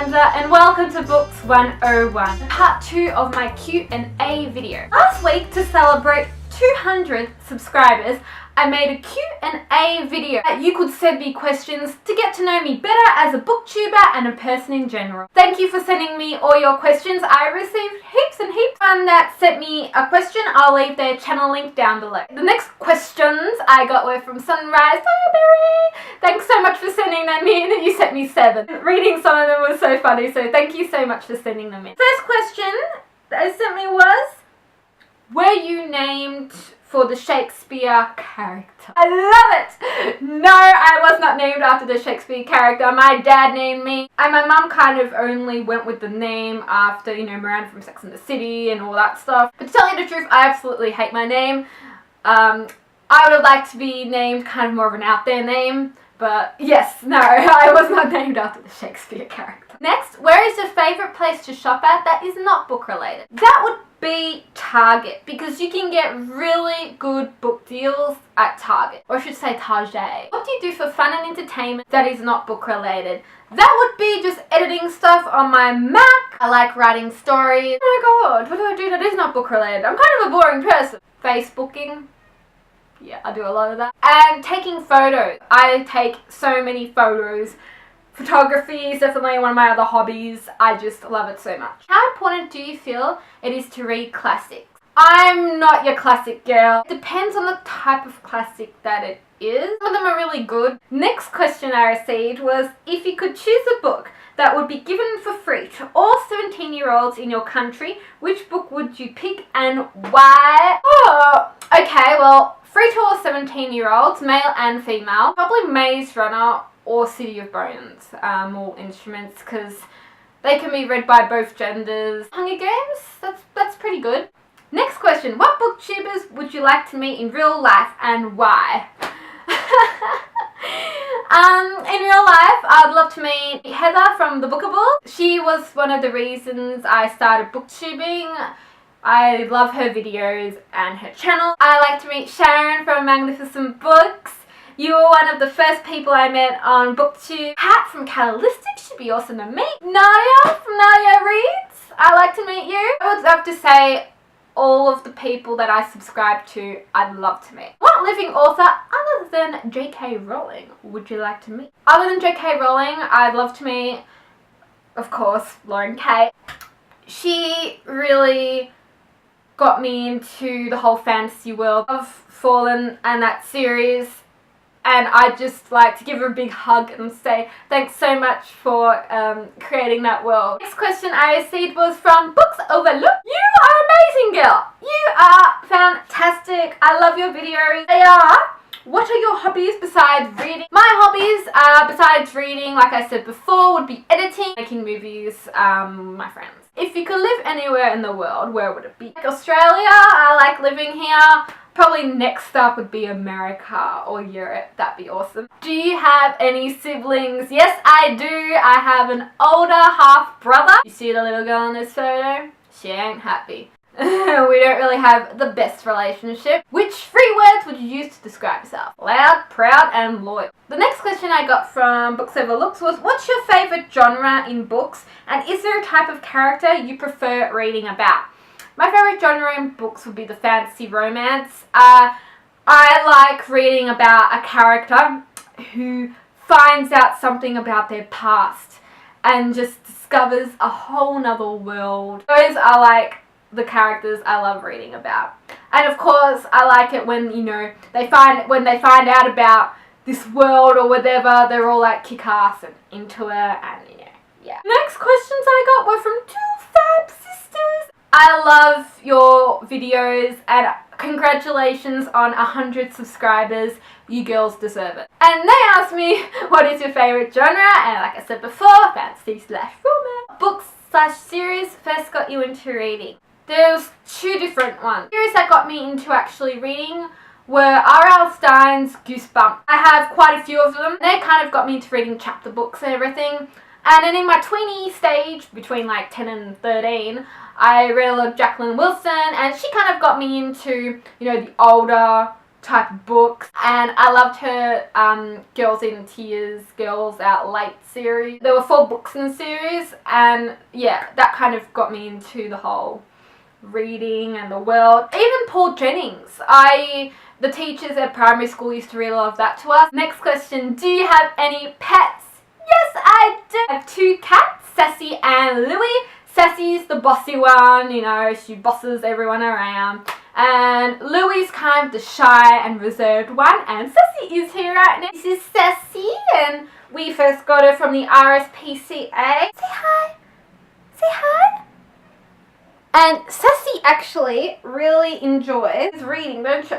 Amanda and welcome to Books 101, part 2 of my Q&A video. Last week, to celebrate 200 subscribers, I made a Q&A video that you could send me questions to get to know me better as a booktuber and a person in general. Thank you for sending me all your questions. I received heaps and heaps. One that sent me a question, I'll leave their channel link down below. The next questions I got were from Sunrise Fireberry. Thanks so much for sending them in. You sent me 7. Reading some of them was so funny, so thank you so much for sending them in. First question that they sent me was, were you named for the Shakespeare character? I love it! No, I was not named after the Shakespeare character. My dad named me. And my mum kind of only went with the name after, you know, Miranda from Sex and the City and all that stuff. But to tell you the truth, I absolutely hate my name. I would have liked to be named kind of more of an out there name. But yes, no, I was not named after the Shakespeare character. Next, where is your favourite place to shop at that is not book related? That would be Target, because you can get really good book deals at Target, or I should say Target. What do you do for fun and entertainment that is not book related? That would be just editing stuff on my Mac. I like writing stories. Oh my god, what do I do that is not book related? I'm kind of a boring person. Facebooking. Yeah, I do a lot of that. And taking photos. I take so many photos. Photography is definitely one of my other hobbies. I just love it so much. How important do you feel it is to read classics? I'm not your classic girl. It depends on the type of classic that it is. Some of them are really good. Next question I received was, if you could choose a book that would be given for free to all 17-year-olds in your country, which book would you pick and why? Oh, okay, well, free to all 17-year-olds, male and female. Probably Maze Runner or City of Bones, all instruments, because they can be read by both genders. Hunger Games, that's pretty good. Next question, what booktubers would you like to meet in real life and why? In real life, I'd love to meet Heather from The Bookable. She was one of the reasons I started booktubing. I love her videos and her channel. I like to meet Sharon from Magnificentbooks. You were one of the first people I met on BookTube. Pat from Catalytic should be awesome to meet. Nadia from Nadia Reads, I'd like to meet you. I would love to say all of the people that I subscribe to, I'd love to meet. What living author other than J.K. Rowling would you like to meet? Other than J.K. Rowling, I'd love to meet, of course, Lauren Kay. She really got me into the whole fantasy world of Fallen and that series. And I'd just like to give her a big hug and say thanks so much for creating that world. Next question I received was from Books Overlooked. You are amazing, girl. You are fantastic. I love your videos. They are. What are your hobbies besides reading? My hobbies, besides reading, like I said before, would be editing, making movies, my friends. If you could live anywhere in the world, where would it be? Like Australia, I like living here. Probably next up would be America or Europe. That'd be awesome. Do you have any siblings? Yes, I do. I have an older half brother. You see the little girl in this photo? She ain't happy. We don't really have the best relationship. Which 3 words would you use to describe yourself? Loud, proud, and loyal. The next question I got from Books Overlooks was, what's your favourite genre in books? And is there a type of character you prefer reading about? My favourite genre in books would be the fantasy romance. I like reading about a character who finds out something about their past and just discovers a whole nother world. Those are like the characters I love reading about. And of course, I like it when, you know, when they find out about this world or whatever, they're all like kick-ass and into it, and you know, yeah. Next questions I got were from TwoFabsisters. I love your videos and congratulations on 100 subscribers. You girls deserve it. And they asked me, what is your favourite genre? And like I said before, fantasy/romance. Books/series first got you into reading. There's 2 different ones. The series that got me into actually reading were R.L. Stein's Goosebumps. I have quite a few of them. They kind of got me into reading chapter books and everything. And then in my tweenie stage, between like 10 and 13, I read a lot of Jacqueline Wilson, and she kind of got me into, you know, the older type of books, and I loved her Girls in Tears, Girls Out Late series. There were 4 books in the series, and yeah, that kind of got me into the whole reading and the world. Even Paul Jennings, the teachers at primary school used to really love that to us. Next question, do you have any pets? Yes, I do. I have 2 cats, Sassy and Louie. Sassy's the bossy one, you know, she bosses everyone around. And Louie's kind of the shy and reserved one, and Sassy is here right now. This is Sassy, and we first got her from the RSPCA. Say hi. Say hi. And Sassy actually really enjoys reading, don't she?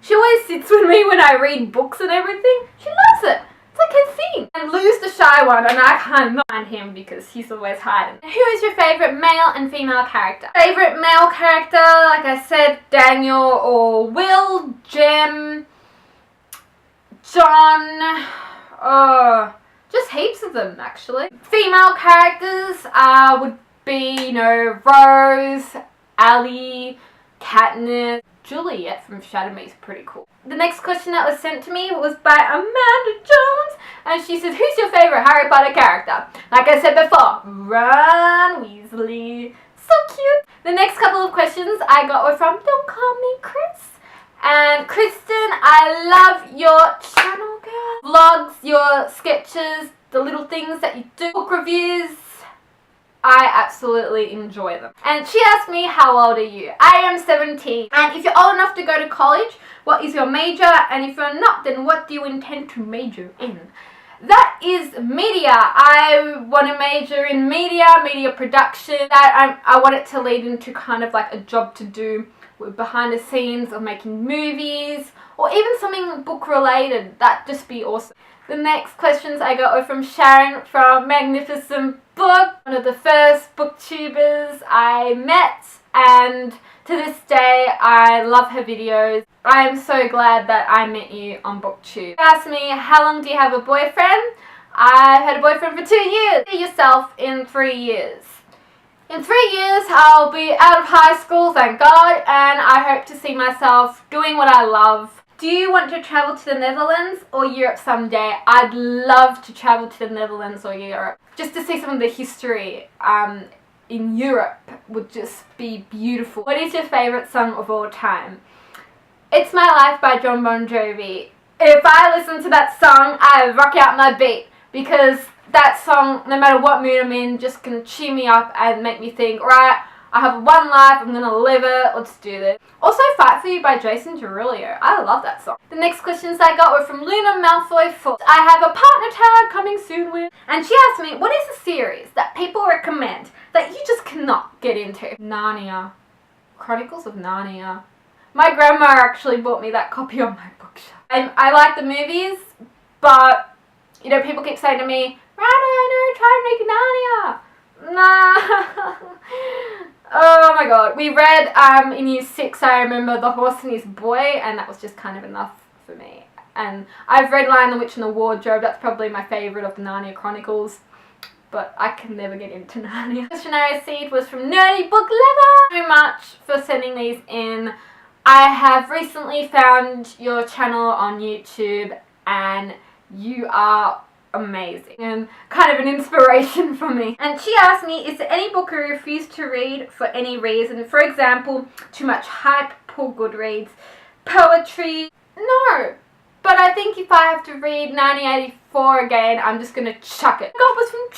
She always sits with me when I read books and everything. She loves it. It's like her thing. And Lou's the shy one, and I can't find him because he's always hiding. Who is your favourite male and female character? Favourite male character, like I said, Daniel or Will, Jem, John, just heaps of them actually. Female characters would be, you know, Rose, Ali, Katniss, Juliet from Shadow Me is pretty cool. The next question that was sent to me was by Amanda Jones, and she said, who's your favourite Harry Potter character? Like I said before, Ron Weasley. So cute. The next couple of questions I got were from DontCallMeKris. And Kristen, I love your channel, girl. Vlogs, your sketches, the little things that you do, book reviews. I absolutely enjoy them. And she asked me, how old are you? I am 17. And if you're old enough to go to college, what is your major? And if you're not, then what do you intend to major in? That is media. I want to major in media production. That I want it to lead into kind of like a job to do with behind the scenes of making movies, or even something book related. That'd just be awesome. The next questions I got were from Sharon from Magnificentbooks, one of the first booktubers I met, and to this day I love her videos. I am so glad that I met you on BookTube. You asked me, how long do you have a boyfriend? I've had a boyfriend for 2 years. See yourself in 3 years. In 3 years I'll be out of high school, thank God, and I hope to see myself doing what I love. Do you want to travel to the Netherlands or Europe someday? I'd love to travel to the Netherlands or Europe. Just to see some of the history in Europe would just be beautiful. What is your favourite song of all time? It's My Life by John Bon Jovi. If I listen to that song, I rock out my beat, because that song, no matter what mood I'm in, just can cheer me up and make me think, right, I have one life, I'm gonna live it, let's do this. Also, Fight For You by Jason Derulo. I love that song. The next questions I got were from Luna Malfoy 4. I have a partner tag coming soon with. And she asked me, what is a series that people recommend that you just cannot get into? Narnia. Chronicles of Narnia. My grandma actually bought me that copy on my bookshelf. I like the movies, but, you know, people keep saying to me, Rada, try to make Narnia. Nah. Oh my god. We read in year 6, I remember, The Horse and His Boy, and that was just kind of enough for me. And I've read Lion, the Witch and the Wardrobe. That's probably my favourite of the Narnia Chronicles, but I can never get into Narnia. The question I received was from Nerdybooklover. Thank you so much for sending these in. I have recently found your channel on YouTube, and you are amazing and kind of an inspiration for me. And she asked me, is there any book you refuse to read for any reason? For example, too much hype, poor Goodreads, poetry? No, but I think if I have to read 1984 again, I'm just gonna chuck it. God was from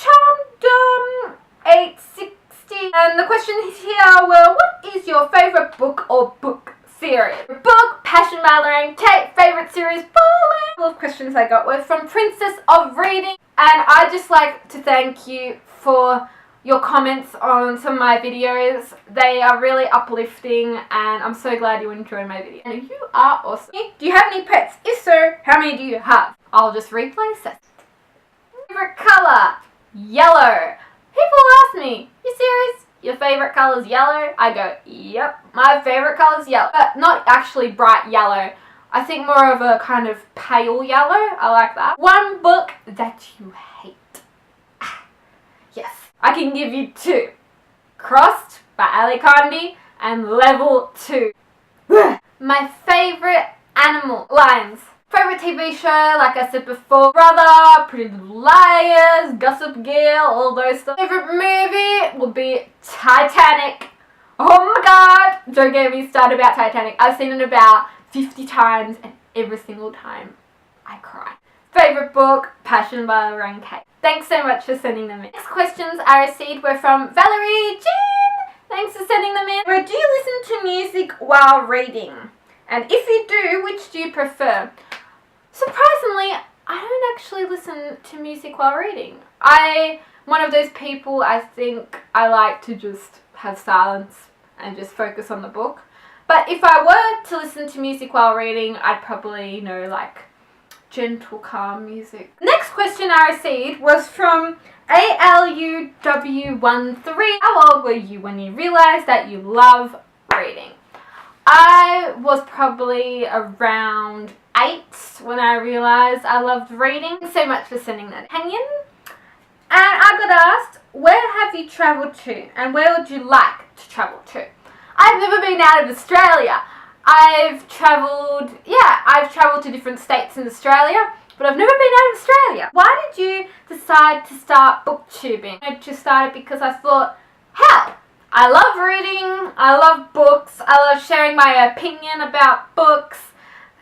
Charmdom860, and the question here were, what is your favourite book or book series? Book, Passion by Lorraine Tate, favourite series, bowling. All of questions I got were from Princess of Reading, and I'd just like to thank you for your comments on some of my videos. They are really uplifting, and I'm so glad you enjoy my video. And you are awesome. Do you have any pets? If so, how many do you have? I'll just replace it. Favorite colour? Yellow. People ask me, you serious? Your favourite colour is yellow? I go, yep, my favourite colour is yellow. But not actually bright yellow. I think more of a kind of pale yellow. I like that. One book that you hate. Yes, I can give you 2. Crossed by Ali Kandi and Level 2. My favourite Animal. Lions. Favorite TV show, like I said before, Brother, Pretty Little Liars, Gossip Girl, all those stuff. Favorite movie would be Titanic. Oh my god, don't get me started about Titanic. I've seen it about 50 times and every single time I cry. Favorite book, Passion by Valerie Jean. Thanks so much for sending them in. Next questions I received were from Valerie Jean. Thanks for sending them in. Do you listen to music while reading? And if you do, which do you prefer? Surprisingly, I don't actually listen to music while reading. I'm one of those people, I think I like to just have silence and just focus on the book. But if I were to listen to music while reading, I'd probably, like gentle, calm music. Next question I received was from ALUW13. How old were you when you realized that you love reading? I was probably around 8 when I realized I loved reading. Thanks so much for sending that, Hangyun. And I got asked, where have you travelled to and where would you like to travel to? I've never been out of Australia. I've travelled to different states in Australia, but I've never been out of Australia. Why did you decide to start booktubing? I just started because I thought, hell, I love reading, I love books, I love sharing my opinion about books,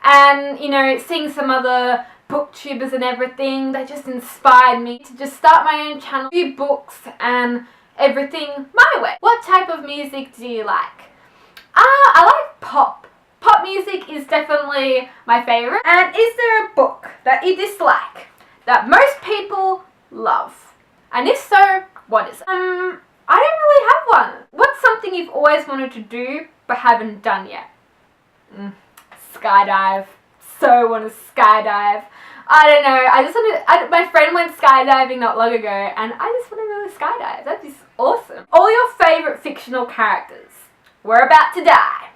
and, seeing some other booktubers and everything, that just inspired me to just start my own channel, review books and everything my way. What type of music do you like? I like pop. Pop music is definitely my favourite. And is there a book that you dislike that most people love? And if so, what is it? I don't really have one. What's something you've always wanted to do but haven't done yet? Skydive. So want to skydive. I don't know. My friend went skydiving not long ago and I just want to really skydive. That'd be awesome. All your favourite fictional characters were about to die.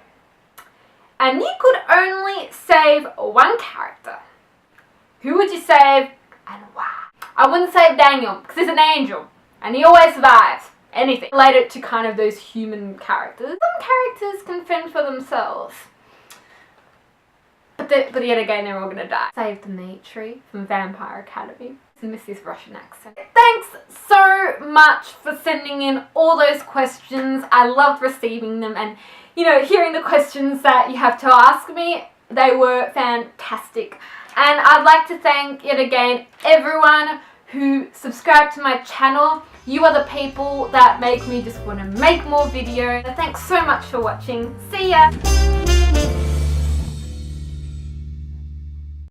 And you could only save one character. Who would you save and why? I wouldn't save Daniel because he's an angel and he always survives anything related to kind of those human characters. Some characters can fend for themselves. But yet again, they're all gonna die. Save Dimitri from Vampire Academy. I miss his Russian accent. Thanks so much for sending in all those questions. I loved receiving them and, hearing the questions that you have to ask me. They were fantastic. And I'd like to thank, yet again, everyone who subscribed to my channel. You are the people that make me just want to make more videos. Thanks so much for watching. See ya!